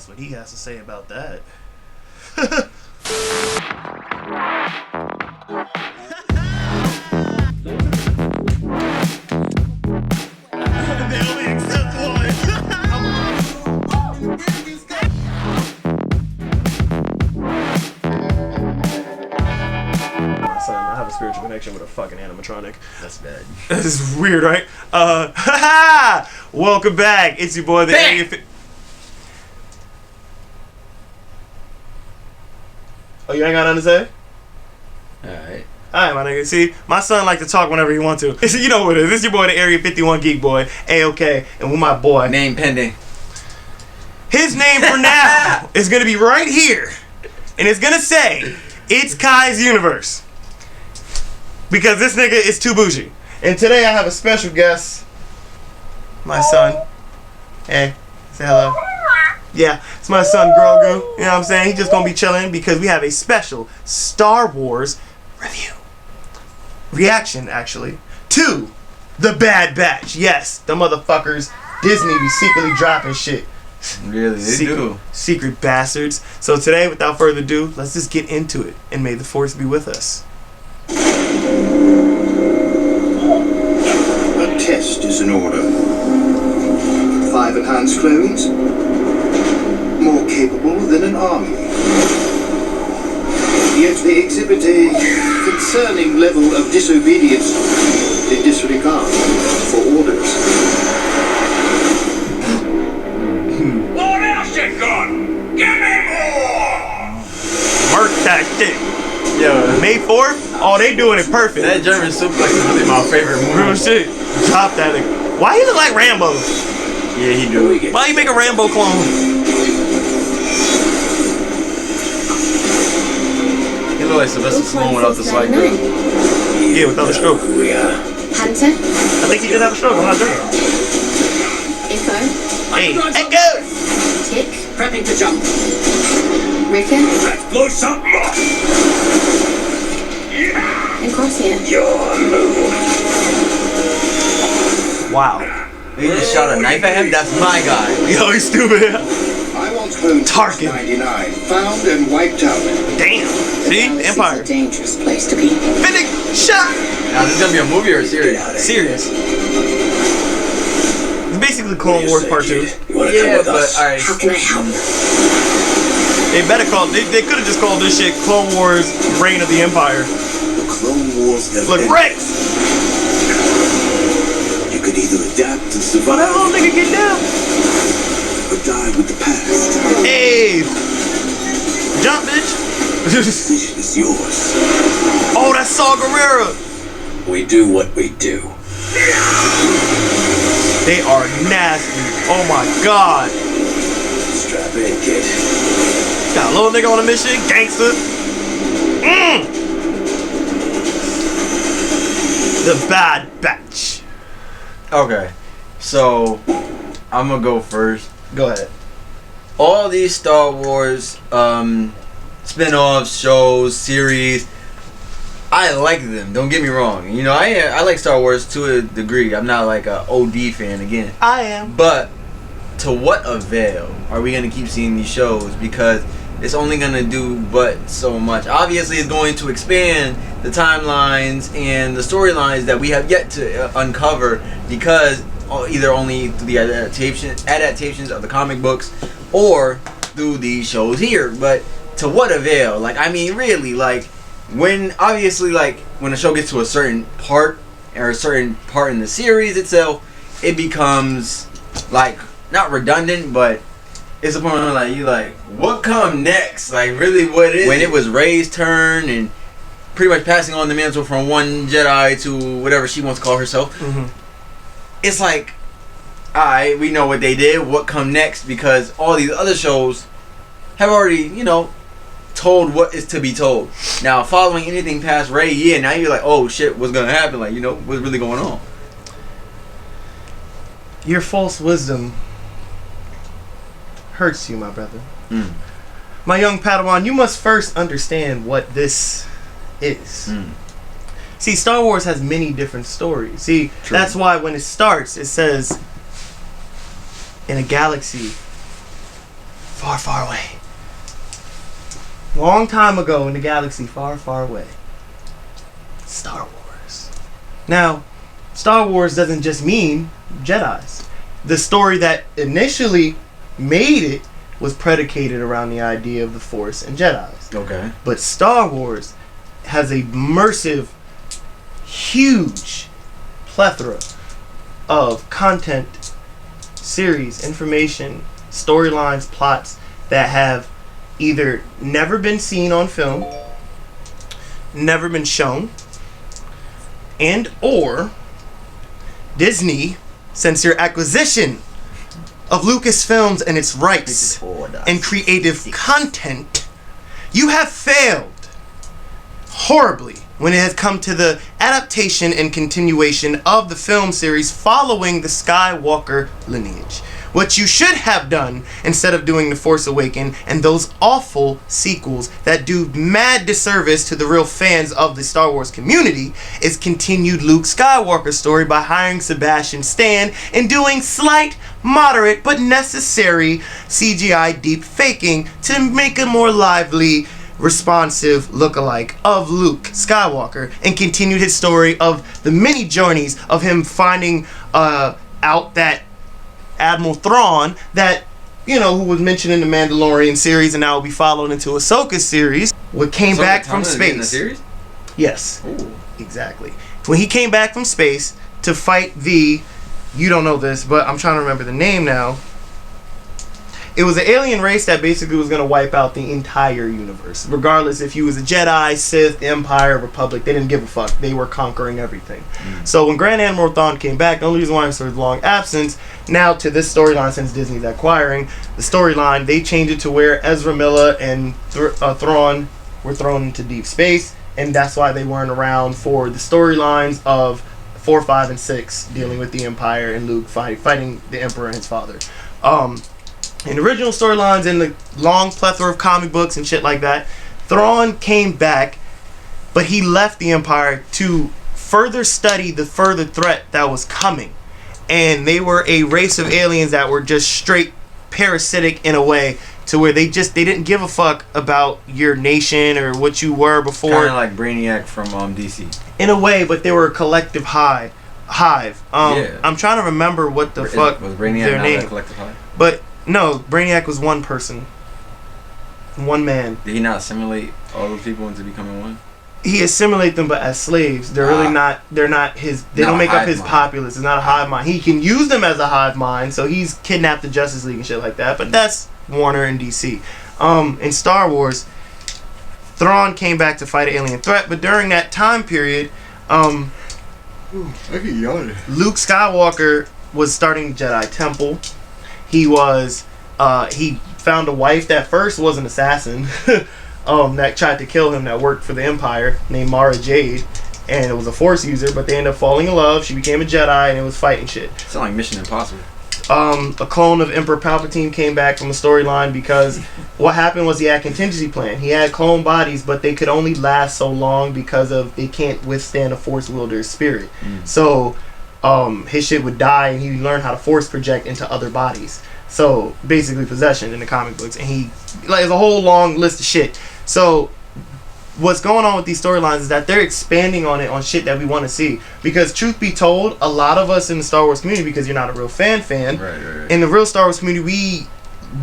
That's what he has to say about that. I have a spiritual connection with a fucking animatronic. That's bad. This is weird, right? Welcome back. It's your boy, the Area 50. Oh, you ain't got nothing to say? Alright. Alright, my nigga. See, my son like to talk whenever he want to. You know what it is. This is your boy, the Area 51 Geek Boy, A-OK, and with my boy. Name pending. His name for now is going to be right here. And it's going to say, it's Kai's Universe. Because this nigga is too bougie. And today I have a special guest. My son. Hey, say hello. Yeah, it's my son Grogu. You know what I'm saying? He's just gonna be chilling because we have a special Star Wars review. Reaction, actually, to The Bad Batch. Yes, the motherfuckers. Disney be secretly dropping shit. Really, they do. Secret bastards. So today, without further ado, let's just get into it. And may the Force be with us. A test is in order. 5 enhanced clones, more capable than an army. Yet they exhibit a concerning level of disobedience and disregard for orders. What else you got? Give me more! Mark that shit. Yo, May 4th? Oh, they doing it perfect. that German suplex is really my favorite Real movie. shit. Drop that nigga. Why he look like Rambo? Yeah, he do. Why you make a Rambo clone? He look like Sylvester Stallone without the slight girl. Yeah, without a stroke. Hunter, I think he did have a stroke. I'm not sure. Echo, Hey, Echo! Tick, Prepping to jump. Rickon, Let's blow something up! and Crosshair. Your move. Wow. You just shot a knife at him? That's my guy. Yo, he's stupid. I want clone Tarkin. 99 found and wiped out. Damn. See? Galaxy's Empire. a dangerous place to be. Finish. Shot. Now, this is gonna be a movie or a series? Serious. It's basically Clone Wars Part 2. You wanna come Yeah, with but us? alright. How can I help? They better call they could have just called this shit Clone Wars Reign of the Empire. The Clone Wars have Look, ended. Rex! You could either adapt and Why survive that little nigga get down? or die with the past. Hey! Jump, bitch! Decision is yours. Oh, that's Saw Gerrera! We do what we do. They are nasty. Oh my god. Strap in, kid. Got a little nigga on a mission, gangster. The Bad Batch. Okay, so I'm gonna go first. Go ahead. All these Star Wars spin-offs, shows, series, I like them. Don't get me wrong. You know, I like Star Wars to a degree. I'm not like a OD fan again. I am. But to what avail are we gonna keep seeing these shows? Because it's only gonna do but so much. Obviously, it's going to expand the timelines and the storylines that we have yet to uncover, because either only through the adaptations of the comic books or through these shows here. But to what avail? Like, I mean, really, like, when obviously, like, when a show gets to a certain part or a certain part in the series itself, it becomes like not redundant, but it's a point where like you like, what come next? Like, really, what is when it was Rey's turn and pretty much passing on the mantle from one Jedi to whatever she wants to call herself. It's like, alright, we know what they did. What come next? Because all these other shows have already, you know, told what is to be told. Now, following anything past Rey, yeah, now you're like, oh shit, what's gonna happen? Like, you know, what's really going on? Your false wisdom hurts you, my brother. My young Padawan, you must first understand what this is. See, Star Wars has many different stories. See, True. that's why when it starts, it says, in a galaxy far, far away. Long time ago in the galaxy far, far away. Star Wars. Now, Star Wars doesn't just mean Jedis. The story that initially made it was predicated around the idea of the Force and Jedis. Okay. But Star Wars has a immersive, huge plethora of content, series, information, storylines, plots that have either never been seen on film, never been shown, and or Disney, since your acquisition of Lucasfilms and its rights and creative content, you have failed horribly when it has come to the adaptation and continuation of the film series following the Skywalker lineage. What you should have done, instead of doing The Force Awakens and those awful sequels that do mad disservice to the real fans of the Star Wars community, is continued Luke Skywalker's story by hiring Sebastian Stan and doing slight, moderate, but necessary CGI deep faking to make a more lively, responsive lookalike of Luke Skywalker, and continued his story of the many journeys of him finding out that Admiral Thrawn, that, you know, who was mentioned in the Mandalorian series and now will be followed into Ahsoka series, came back from space. In the series? Yes. Ooh. Exactly. When he came back from space to fight you don't know this, but I'm trying to remember the name now. It was an alien race that basically was going to wipe out the entire universe. Regardless if you was a Jedi, Sith, Empire, Republic, they didn't give a fuck. They were conquering everything. So when Grand Admiral Thrawn came back, the only reason why he was sort of long absence, now to this storyline, since Disney's acquiring the storyline, they changed it to where Ezra Miller and Thrawn were thrown into deep space, and that's why they weren't around for the storylines of 4, 5, and 6, dealing with the Empire and Luke fighting the Emperor and his father. In the original storylines, in the long plethora of comic books and shit like that, Thrawn came back, but he left the Empire to further study the further threat that was coming. And they were a race of aliens that were just straight parasitic in a way, to where they didn't give a fuck about your nation or what you were before. Kind of like Brainiac from DC. In a way, but they were a collective hive. Yeah. I'm trying to remember what the fuck was Brainiac their not name. a collective hive? But no, Brainiac was one person, one man. Did he not assimilate all those people into becoming one? He assimilates them, but as slaves. They're really not. They're not his. They Not don't a make up hive his mind. populace. It's not a hive mind. He can use them as a hive mind. So he's kidnapped the Justice League and shit like that. But that's Warner and DC. In Star Wars, Thrawn came back to fight an alien threat. But during that time period, I get yawning. Luke Skywalker was starting the Jedi Temple. He found a wife that first was an assassin, that tried to kill him, that worked for the Empire, named Mara Jade, and it was a Force user, but they ended up falling in love. She became a Jedi, and it was fighting shit. Sound like Mission Impossible. A clone of Emperor Palpatine came back from the storyline because what happened was he had a contingency plan. He had clone bodies, but they could only last so long because they can't withstand a Force wielder's spirit. So his shit would die, and he learned how to Force project into other bodies. So basically possession in the comic books, and there's a whole long list of shit. So what's going on with these storylines is that they're expanding on it on shit that we want to see. Because truth be told, a lot of us in the Star Wars community, because you're not a real fan, Right. in the real Star Wars community, we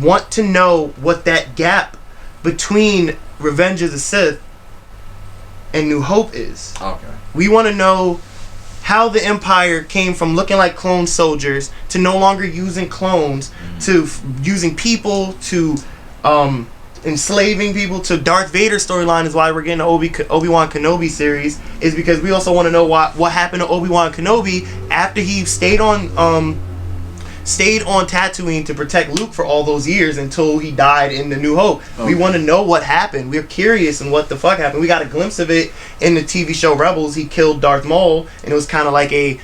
want to know what that gap between Revenge of the Sith and New Hope is. Okay. We want to know how the Empire came from looking like clone soldiers to no longer using clones, to using people, to enslaving people, to Darth Vader storyline is why we're getting the Obi-Wan Kenobi series, is because we also want to know what happened to Obi-Wan Kenobi after he stayed on Tatooine to protect Luke for all those years until he died in the New Hope. We want to know what happened. We're curious and what the fuck happened. We got a glimpse of it in the TV show Rebels. He killed Darth Maul, and it was kind of like a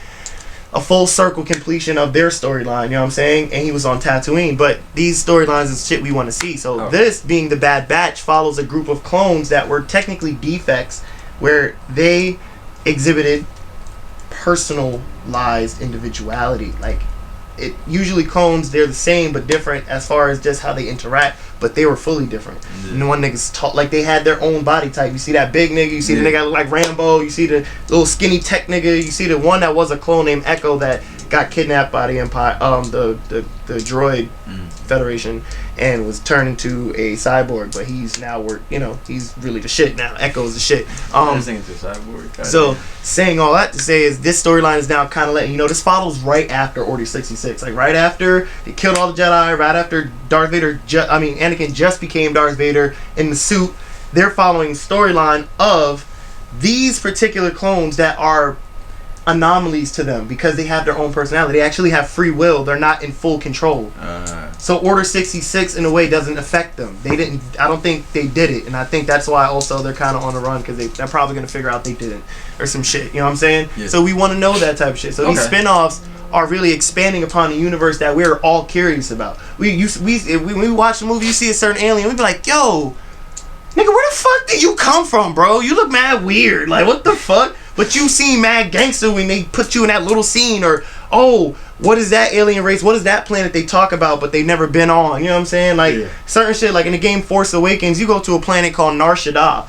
full circle completion of their storyline, you know what I'm saying? And he was on Tatooine. But these storylines is shit we want to see. So this, being the Bad Batch, follows a group of clones that were technically defects, where they exhibited personalized individuality. Like, it usually clones, they're the same but different as far as just how they interact, but they were fully different. And the one niggas talk like they had their own body type. You see that big nigga, you see the nigga that look like Rambo, you see the little skinny tech nigga, you see the one that was a clone named Echo that got kidnapped by the Empire, the droid Federation, and was turned into a cyborg, but he's now he's really the shit now. Echo's the shit. So saying all that to say is this storyline is now kind of letting you know this follows right after Order 66, like right after they killed all the Jedi, right after Anakin just became Darth Vader in the suit. They're following the storyline of these particular clones that are anomalies to them because they have their own personality. They actually have free will. They're not in full control. So Order 66 in a way doesn't affect them. I don't think they did it, and I think that's why also they're kind of on the run because they're probably going to figure out they didn't or some shit. You know what I'm saying? Yeah. So we want to know that type of shit. So these spin-offs are really expanding upon a universe that we're all curious about. When we watch the movie, you see a certain alien, we be like, yo, nigga, where the fuck did you come from, bro? You look mad weird. Like, what the fuck? But you seen mad gangster when they put you in that little scene, or what is that alien race? What is that planet they talk about but they've never been on? You know what I'm saying? Like certain shit, like in the game Force Awakens, you go to a planet called Nar Shaddaa.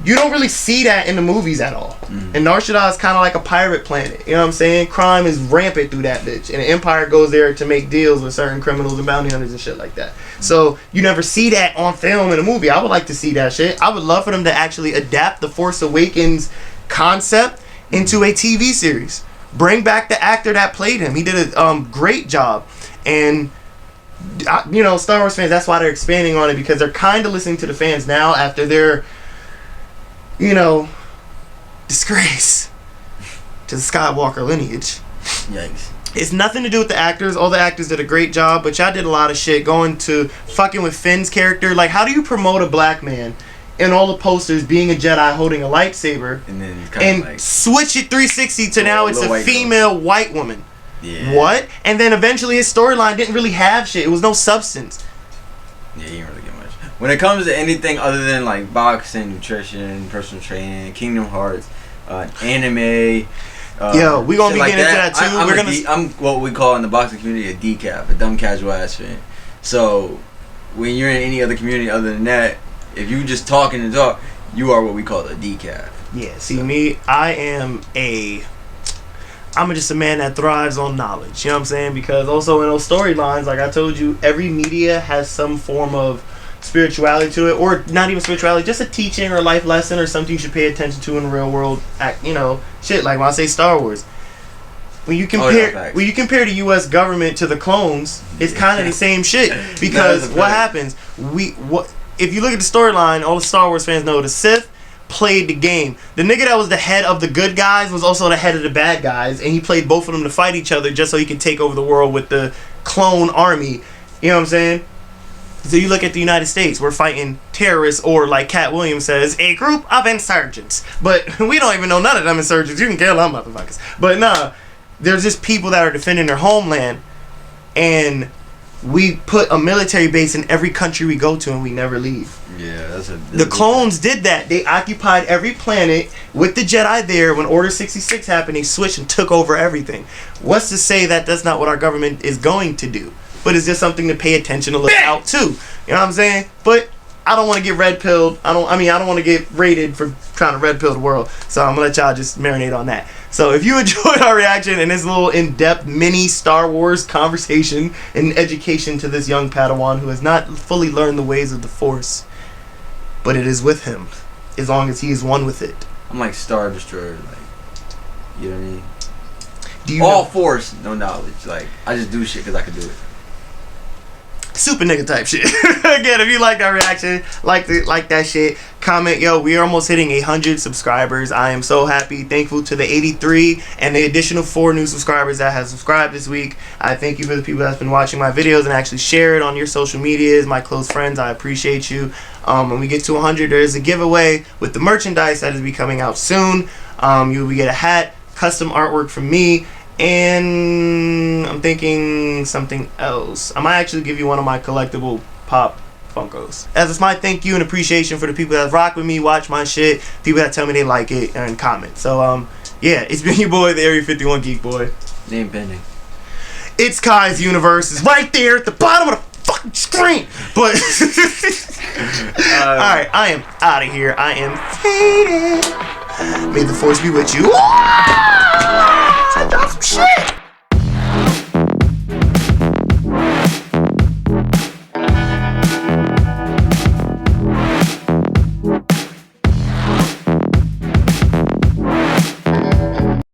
You don't really see that in the movies at all. And Nar Shaddaa is kind of like a pirate planet. You know what I'm saying? Crime is rampant through that bitch, and the Empire goes there to make deals with certain criminals and bounty hunters and shit like that. So you never see that on film in a movie. I would like to see that shit. I would love for them to actually adapt the Force Awakens concept into a TV series. Bring back the actor that played him. He did a great job. And Star Wars fans, that's why they're expanding on it, because they're kind of listening to the fans now after their disgrace to the Skywalker lineage. Yikes. It's nothing to do with the actors. All the actors did a great job, but y'all did a lot of shit going to fucking with Finn's character. Like, how do you promote a black man in all the posters being a Jedi holding a lightsaber and switch it 360 to now it's a female white woman? Yeah. What? And then eventually his storyline didn't really have shit. It was no substance. Yeah, you didn't really get much. When it comes to anything other than like boxing, nutrition, personal training, Kingdom Hearts, anime. Yo, we gonna be getting into that too. I'm what we call in the boxing community a decaf, a dumb casual ass fan. So when you're in any other community other than that, if you just talking and talk, you are what we call a decaf. Yeah, see me, I'm just a man that thrives on knowledge. You know what I'm saying? Because also in those storylines, like I told you, every media has some form of spirituality to it, or not even spirituality, just a teaching or a life lesson or something you should pay attention to in the real world. Shit. Like when I say Star Wars, when you compare the U.S. government to the clones, it's kind of the same shit. Because what happens? If you look at the storyline, all the Star Wars fans know the Sith played the game. The nigga that was the head of the good guys was also the head of the bad guys, and he played both of them to fight each other just so he could take over the world with the clone army. You know what I'm saying? So you look at the United States, we're fighting terrorists, or like Cat Williams says, a group of insurgents. But we don't even know none of them insurgents. You can kill them motherfuckers. But nah, there's just people that are defending their homeland, and we put a military base in every country we go to and we never leave. Yeah, the clones did that. They occupied every planet with the Jedi there. When Order 66 happened, they switched and took over everything. What's to say that that's not what our government is going to do? But it's just something to pay attention to, look out to. You know what I'm saying? But I don't want to get red-pilled. I don't want to get raided for trying to red-pill the world. So I'm going to let y'all just marinate on that. So if you enjoyed our reaction and this little in-depth mini Star Wars conversation and education to this young Padawan who has not fully learned the ways of the Force, but it is with him, as long as he is one with it. I'm like Star Destroyer, you know what I mean? All Force, no knowledge. Like, I just do shit because I can do it. Super nigga type shit. Again, if you like that reaction, like that shit, comment. Yo, we are almost hitting 100 subscribers. I am so happy. Thankful to the 83 and the additional 4 new subscribers that have subscribed this week. I thank you for the people that's been watching my videos and actually share it on your social medias. My close friends, I appreciate you. When we get to 100, there is a giveaway with the merchandise that is be coming out soon. You will get a hat, custom artwork from me, and I'm thinking something else. I might actually give you one of my collectible pop Funkos. As it's my thank you and appreciation for the people that rock with me, watch my shit, people that tell me they like it, and comment. So, yeah, it's been your boy, the Area 51 Geek Boy. Name pending. It's Kai's Universe is right there at the bottom of the fucking screen. But alright, I am out of here. I am faded. May the force be with you.